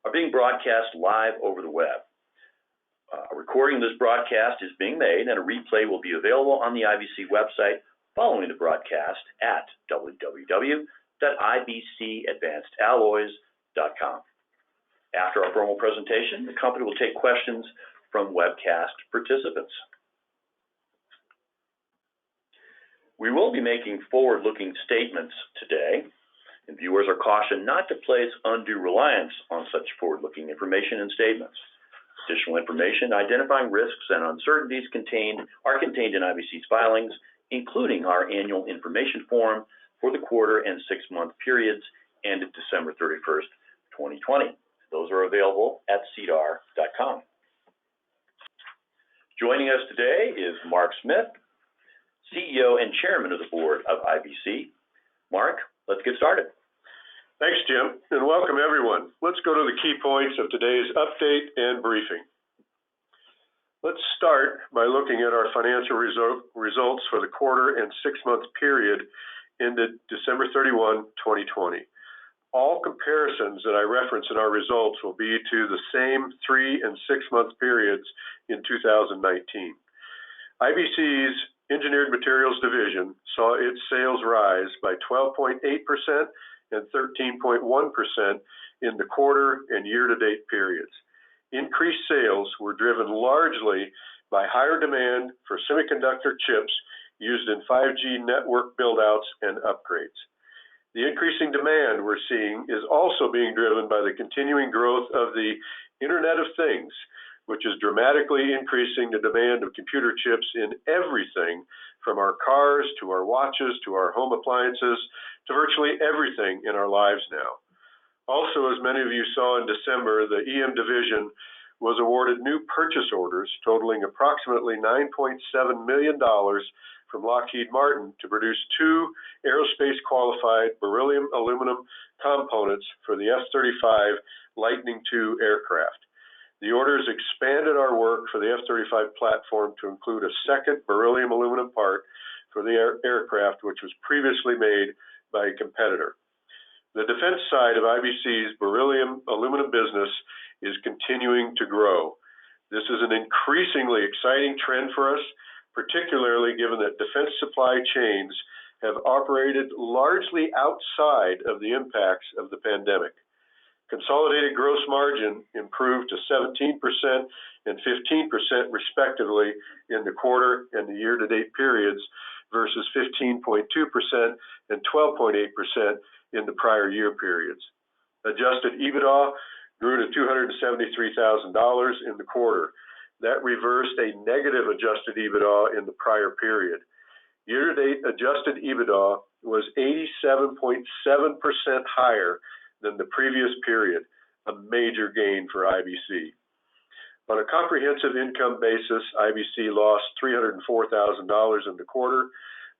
are being broadcast live over the web. A recording of this broadcast is being made, and a replay will be available on the IBC website following the broadcast at www.ibcadvancedalloys.com. After our formal presentation, the company will take questions from webcast participants. We will be making forward-looking statements today, and viewers are cautioned not to place undue reliance on such forward-looking information and statements. Additional information identifying risks and uncertainties are contained in IBC's filings, including our annual information form for the quarter and 6-month periods ended December 31st, 2020. Those are available at sedar.com. Joining us today is Mark Smith, CEO and Chairman of the Board of IBC. Mark, let's get started. Thanks, Jim, and welcome everyone. Let's go to the key points of today's update and briefing. Let's start by looking at our financial results for the quarter and 6-month period ended December 31, 2020. All comparisons that I reference in our results will be to the same 3- and 6-month periods in 2019. IBC's Engineered Materials Division saw its sales rise by 12.8% and 13.1% in the quarter and year-to-date periods. Increased sales were driven largely by higher demand for semiconductor chips used in 5G network build-outs and upgrades. The increasing demand we're seeing is also being driven by the continuing growth of the Internet of Things, which is dramatically increasing the demand of computer chips in everything from our cars to our watches to our home appliances to virtually everything in our lives now. Also, as many of you saw in December, the EM division was awarded new purchase orders totaling approximately $9.7 million from Lockheed Martin to produce 2 aerospace-qualified beryllium aluminum components for the F-35 Lightning II aircraft. The orders expanded our work for the F-35 platform to include a second beryllium aluminum part for the aircraft, which was previously made by a competitor. The defense side of IBC's beryllium aluminum business is continuing to grow. This is an increasingly exciting trend for us, particularly given that defense supply chains have operated largely outside of the impacts of the pandemic. Consolidated gross margin improved to 17% and 15% respectively in the quarter and the year-to-date periods versus 15.2% and 12.8% in the prior year periods. Adjusted EBITDA grew to $273,000 in the quarter. That reversed a negative adjusted EBITDA in the prior period. Year-to-date adjusted EBITDA was 87.7% higher than the previous period, a major gain for IBC. On a comprehensive income basis, IBC lost $304,000 in the quarter,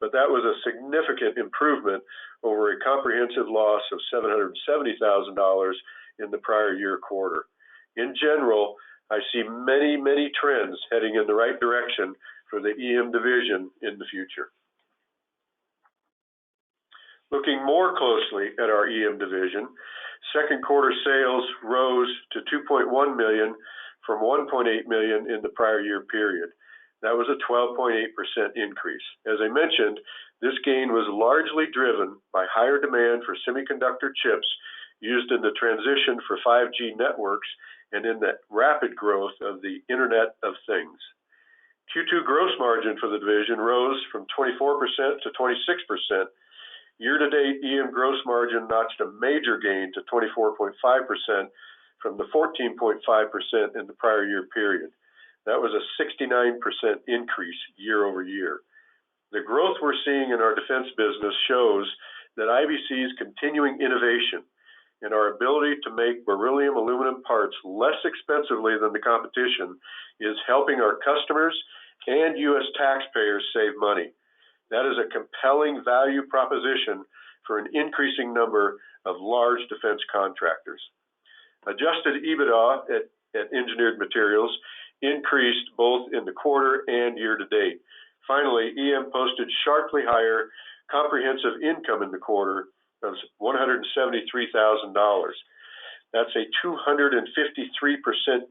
but that was a significant improvement over a comprehensive loss of $770,000 in the prior year quarter. In general, I see many trends heading in the right direction for the EM division in the future. Looking more closely at our EM division, second quarter sales rose to $2.1 million from $1.8 million in the prior year period. That was a 12.8% increase. As I mentioned, this gain was largely driven by higher demand for semiconductor chips used in the transition for 5G networks and in the rapid growth of the Internet of Things. Q2 gross margin for the division rose from 24% to 26%. Year-to-date EM gross margin notched a major gain to 24.5% from the 14.5% in the prior year period. That was a 69% increase year over year. The growth we're seeing in our defense business shows that IBC's continuing innovation and our ability to make beryllium aluminum parts less expensively than the competition is helping our customers and U.S. taxpayers save money. That is a compelling value proposition for an increasing number of large defense contractors. Adjusted EBITDA at Engineered Materials increased both in the quarter and year-to-date. Finally, EM posted sharply higher comprehensive income in the quarter of $173,000. That's a 253%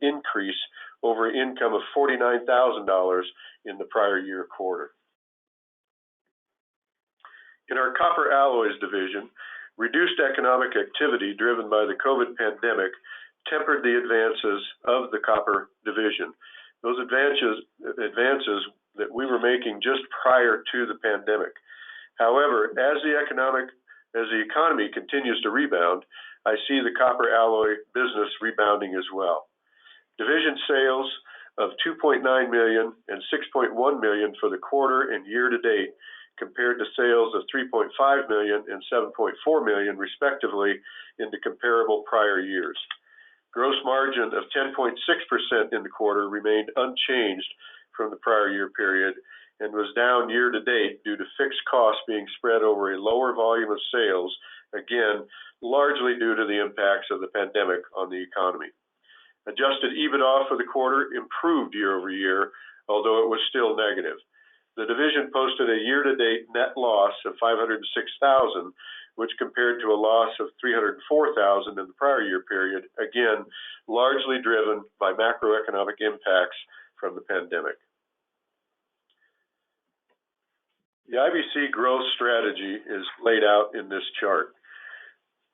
increase over income of $49,000 in the prior year quarter. In our copper alloys division, reduced economic activity driven by the COVID pandemic tempered the advances of the copper division. Those advances that we were making just prior to the pandemic. However, as the economy continues to rebound, I see the copper alloy business rebounding as well. Division sales of $2.9 million and $6.1 million for the quarter and year to date, compared to sales of $3.5 million and $7.4 million respectively in the comparable prior years. Gross margin of 10.6% in the quarter remained unchanged from the prior year period and was down year to date due to fixed costs being spread over a lower volume of sales, again, largely due to the impacts of the pandemic on the economy. Adjusted EBITDA for the quarter improved year over year, although it was still negative. The division posted a year-to-date net loss of $506,000, which compared to a loss of $304,000 in the prior year period, again, largely driven by macroeconomic impacts from the pandemic. The IBC growth strategy is laid out in this chart.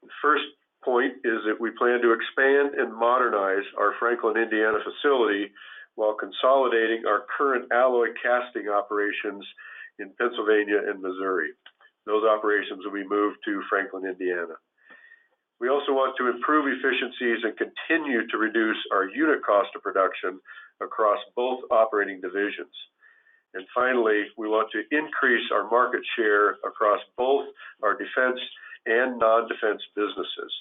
The first point is that we plan to expand and modernize our Franklin, Indiana facility while consolidating our current alloy casting operations in Pennsylvania and Missouri. Those operations will be moved to Franklin, Indiana. We also want to improve efficiencies and continue to reduce our unit cost of production across both operating divisions. And finally, we want to increase our market share across both our defense and non-defense businesses.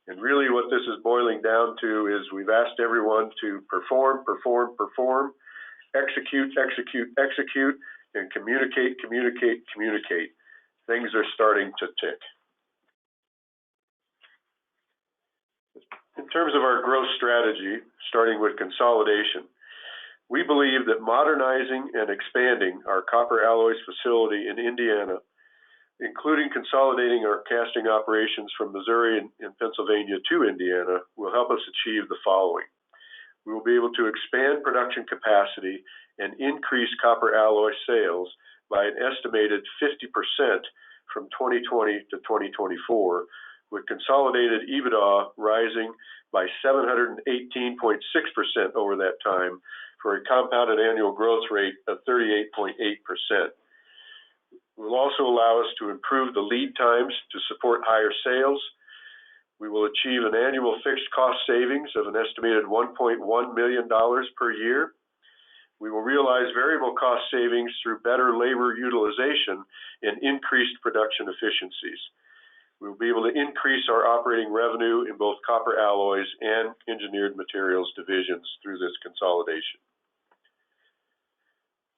And really what this is boiling down to is we've asked everyone to perform, execute, and communicate. Things are starting to tick. In terms of our growth strategy, starting with consolidation, we believe that modernizing and expanding our copper alloys facility in Indiana, including consolidating our casting operations from Missouri and Pennsylvania to Indiana, will help us achieve the following. We will be able to expand production capacity and increase copper alloy sales by an estimated 50% from 2020 to 2024, with consolidated EBITDA rising by 718.6% over that time for a compounded annual growth rate of 38.8%. It will also allow us to improve the lead times to support higher sales. We will achieve an annual fixed cost savings of an estimated $1.1 million per year. We will realize variable cost savings through better labor utilization and increased production efficiencies. We will be able to increase our operating revenue in both copper alloys and engineered materials divisions through this consolidation.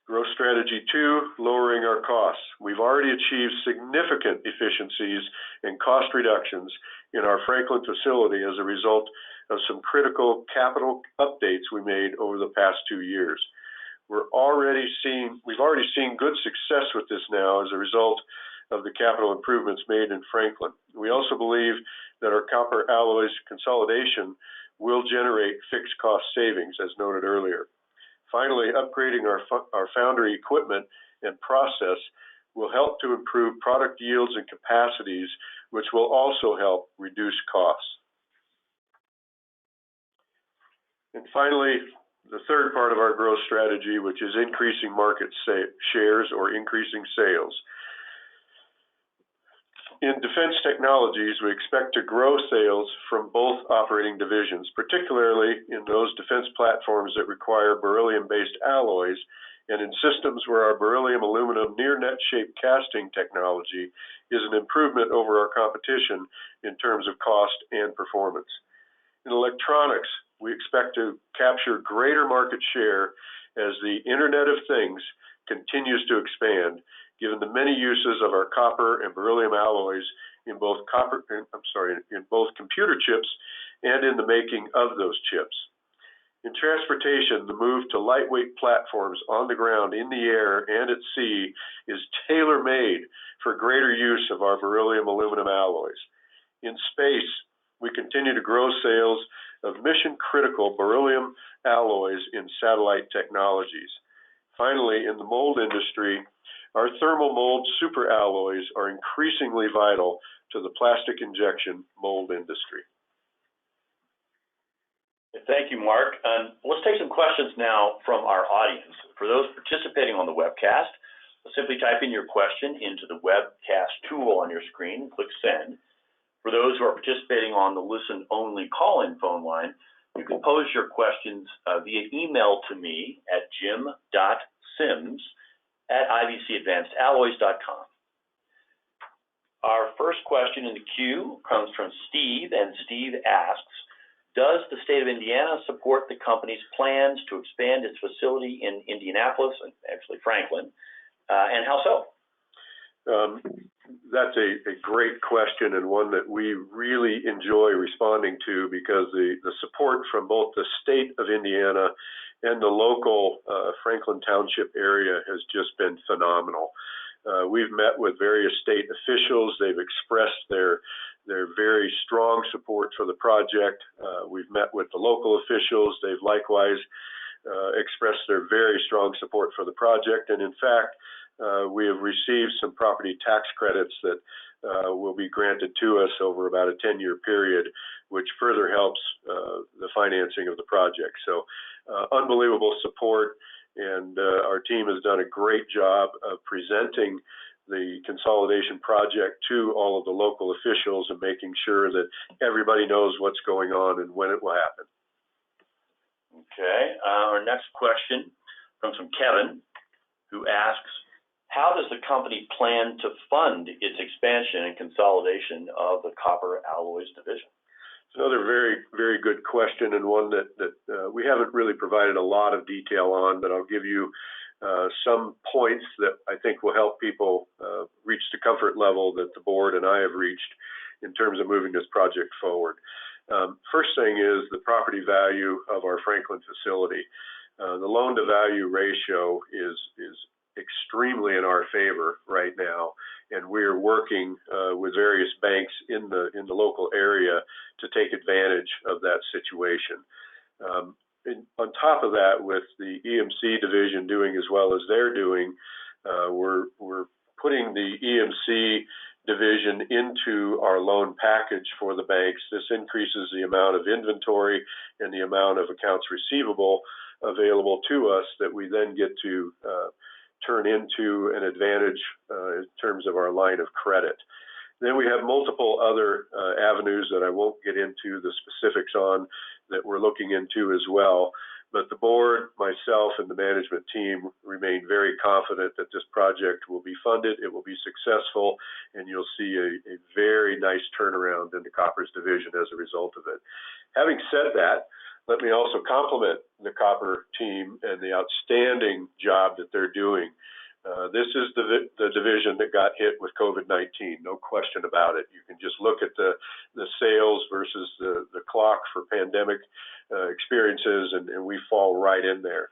Growth strategy 2, lowering our costs. We've already achieved significant efficiencies and cost reductions in our Franklin facility as a result of some critical capital updates we made over the past 2 years. We've already seen good success with this now as a result of the capital improvements made in Franklin. We also believe that our copper alloys consolidation will generate fixed cost savings, as noted earlier. Finally, upgrading our foundry equipment and process will help to improve product yields and capacities, which will also help reduce costs. And finally, the third part of our growth strategy, which is increasing market shares or increasing sales. In defense technologies, we expect to grow sales from both operating divisions, particularly in those defense platforms that require beryllium-based alloys and in systems where our beryllium aluminum near-net shape casting technology is an improvement over our competition in terms of cost and performance. In electronics, we expect to capture greater market share as the Internet of Things continues to expand, given the many uses of our copper and beryllium alloys in both computer chips and in the making of those chips. In transportation, the move to lightweight platforms on the ground, in the air, and at sea is tailor-made for greater use of our beryllium aluminum alloys. In space, we continue to grow sales of mission-critical beryllium alloys in satellite technologies. Finally, in the mold industry, our thermal mold superalloys are increasingly vital to the plastic injection mold industry. Thank you, Mark. Let's take some questions now from our audience. For those participating on the webcast, simply type in your question into the webcast tool on your screen and click send. For those who are participating on the listen-only call-in phone line, you can pose your questions via email to me at jim.sims@ibcadvancedalloys.com. Our first question in the queue comes from Steve, and Steve asks, does the state of Indiana support the company's plans to expand its facility in Indianapolis, and actually Franklin, and how so? That's a great question, and one that we really enjoy responding to, because the support from both the state of Indiana and the local Franklin Township area has just been phenomenal. We've met with various state officials. They've expressed their very strong support for the project. We've met with the local officials. They've likewise expressed their very strong support for the project, and in fact, we have received some property tax credits that will be granted to us over about a 10-year period, which further helps the financing of the project. So unbelievable support, and our team has done a great job of presenting the consolidation project to all of the local officials and making sure that everybody knows what's going on and when it will happen. Okay, our next question comes from Kevin, who asks, how does the company plan to fund its expansion and consolidation of the copper alloys division? It's another very, very good question, and one that we haven't really provided a lot of detail on, but I'll give you some points that I think will help people reach the comfort level that the board and I have reached in terms of moving this project forward. First thing is the property value of our Franklin facility. The loan-to-value ratio is extremely in our favor right now, and we're working with various banks in the local area to take advantage of that situation. On top of that, with the EMC division doing as well as they're doing, we're putting the EMC division into our loan package for the banks. This increases the amount of inventory and the amount of accounts receivable available to us that we then get to turn into an advantage in terms of our line of credit. Then we have multiple other avenues that I won't get into the specifics on that we're looking into as well. But the board, myself, and the management team remain very confident that this project will be funded, it will be successful, and you'll see a very nice turnaround in the Coppers division as a result of it. Having said that, let me also compliment the Copper team and the outstanding job that they're doing. This is the division that got hit with COVID-19, no question about it. You can just look at the sales versus the clock for pandemic experiences, and we fall right in there.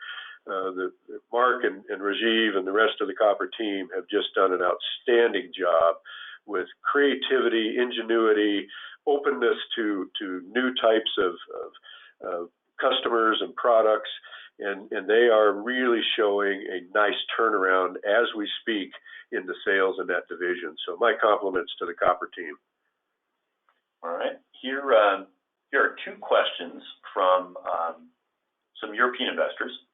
Mark and Rajiv and the rest of the Copper team have just done an outstanding job with creativity, ingenuity, openness to new types of customers and products, and they are really showing a nice turnaround as we speak in the sales in that division. So my compliments to the Copper team. All right. Here are two questions from some European investors.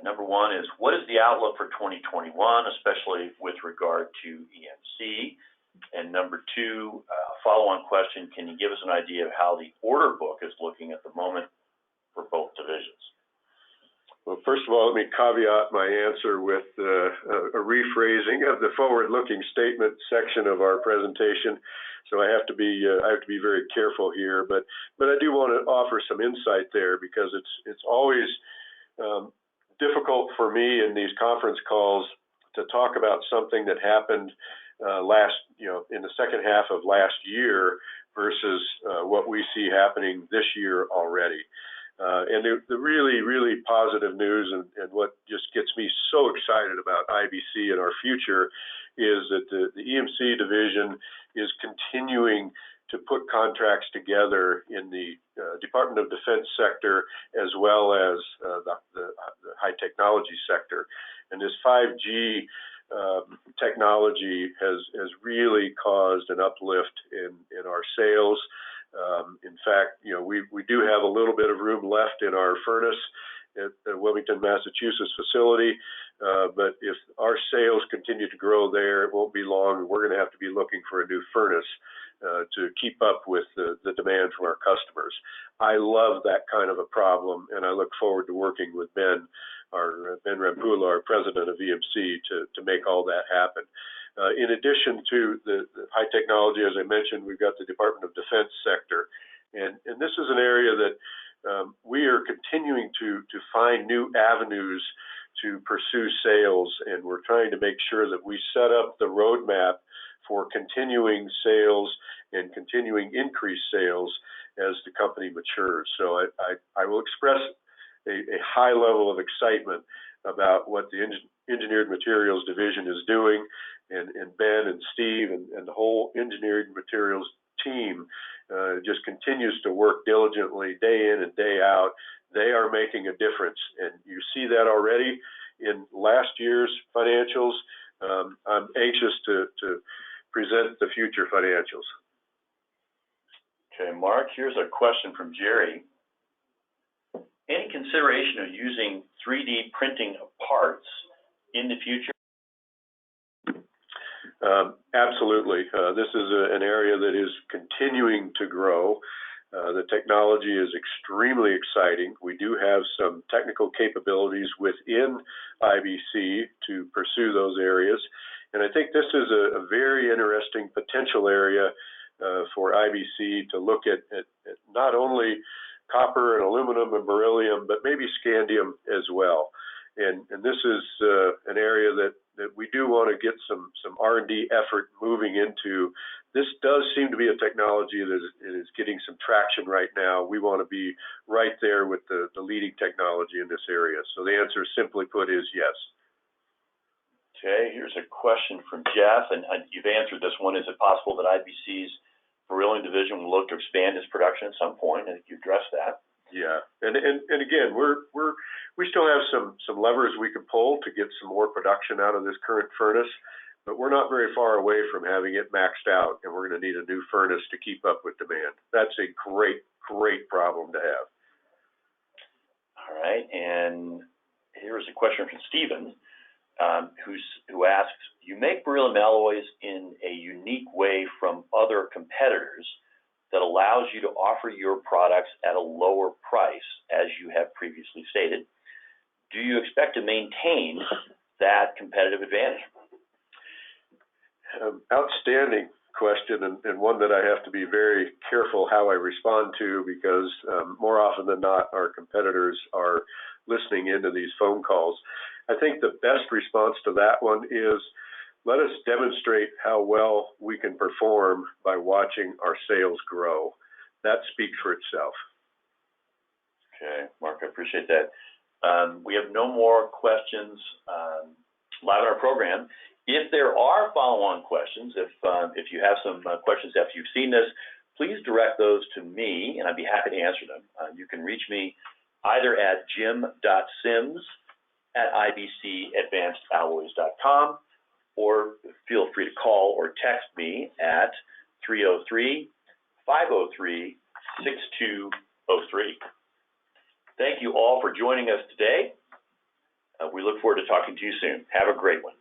Number one is, what is the outlook for 2021, especially with regard to EMC? And number two, follow-on question, can you give us an idea of how the order book is looking at the moment for both divisions? Well, first of all, let me caveat my answer with a rephrasing of the forward-looking statement section of our presentation. So I have to be very careful here, but I do want to offer some insight there, because it's always difficult for me in these conference calls to talk about something that happened in the second half of last year versus what we see happening this year already. And the really, really positive news and what just gets me so excited about IBC and our future is that the EMC division is continuing to put contracts together in the Department of Defense sector as well as the high technology sector. And this 5G technology has really caused an uplift in our sales. In fact, we do have a little bit of room left in our furnace at the Wilmington, Massachusetts facility, but if our sales continue to grow there, it won't be long. We're going to have to be looking for a new furnace to keep up with the demand from our customers. I love that kind of a problem, and I look forward to working with Ben Rampula, our president of EMC, to make all that happen. In addition to the high technology, as I mentioned, we've got the Department of Defense sector. And this is an area that we are continuing to find new avenues to pursue sales, and we're trying to make sure that we set up the roadmap for continuing sales and continuing increased sales as the company matures. So I will express a high level of excitement about what the Engineered Materials Division is doing, and Ben and Steve and the whole Engineered Materials team just continues to work diligently day in and day out. They are making a difference, and you see that already in last year's financials. I'm anxious to present the future financials. Okay, Mark, here's a question from Jerry. Any consideration of using 3D printing of parts in the future? Absolutely. This is an area that is continuing to grow. The technology is extremely exciting. We do have some technical capabilities within IBC to pursue those areas. And I think this is a very interesting potential area for IBC to look at not only copper and aluminum and beryllium, but maybe scandium as well. And this is an area that we do want to get some R&D effort moving into. This does seem to be a technology that is getting some traction right now. We want to be right there with the leading technology in this area. So the answer, simply put, is yes. Okay, here's a question from Jeff, and you've answered this one. Is it possible that IBC's beryllium division will look to expand its production at some point? I think you addressed that. Yeah, and again, we still have some levers we can pull to get some more production out of this current furnace, but we're not very far away from having it maxed out, and we're going to need a new furnace to keep up with demand. That's a great problem to have. All right, and here's a question from Stephen, who asks, you make beryllium alloys in a unique way from other competitors that allows you to offer your products at a lower price, as you have previously stated. Do you expect to maintain that competitive advantage? Outstanding question, and one that I have to be very careful how I respond to, because more often than not, our competitors are listening into these phone calls. I think the best response to that one is, let us demonstrate how well we can perform by watching our sales grow. That speaks for itself. Okay, Mark, I appreciate that. We have no more questions live in our program. If there are follow-on questions, if you have some questions after you've seen this, please direct those to me, and I'd be happy to answer them. You can reach me either at jim.sims@ibcadvancedalloys.com, or feel free to call or text me at 303-503-6203. Thank you all for joining us today. We look forward to talking to you soon. Have a great one.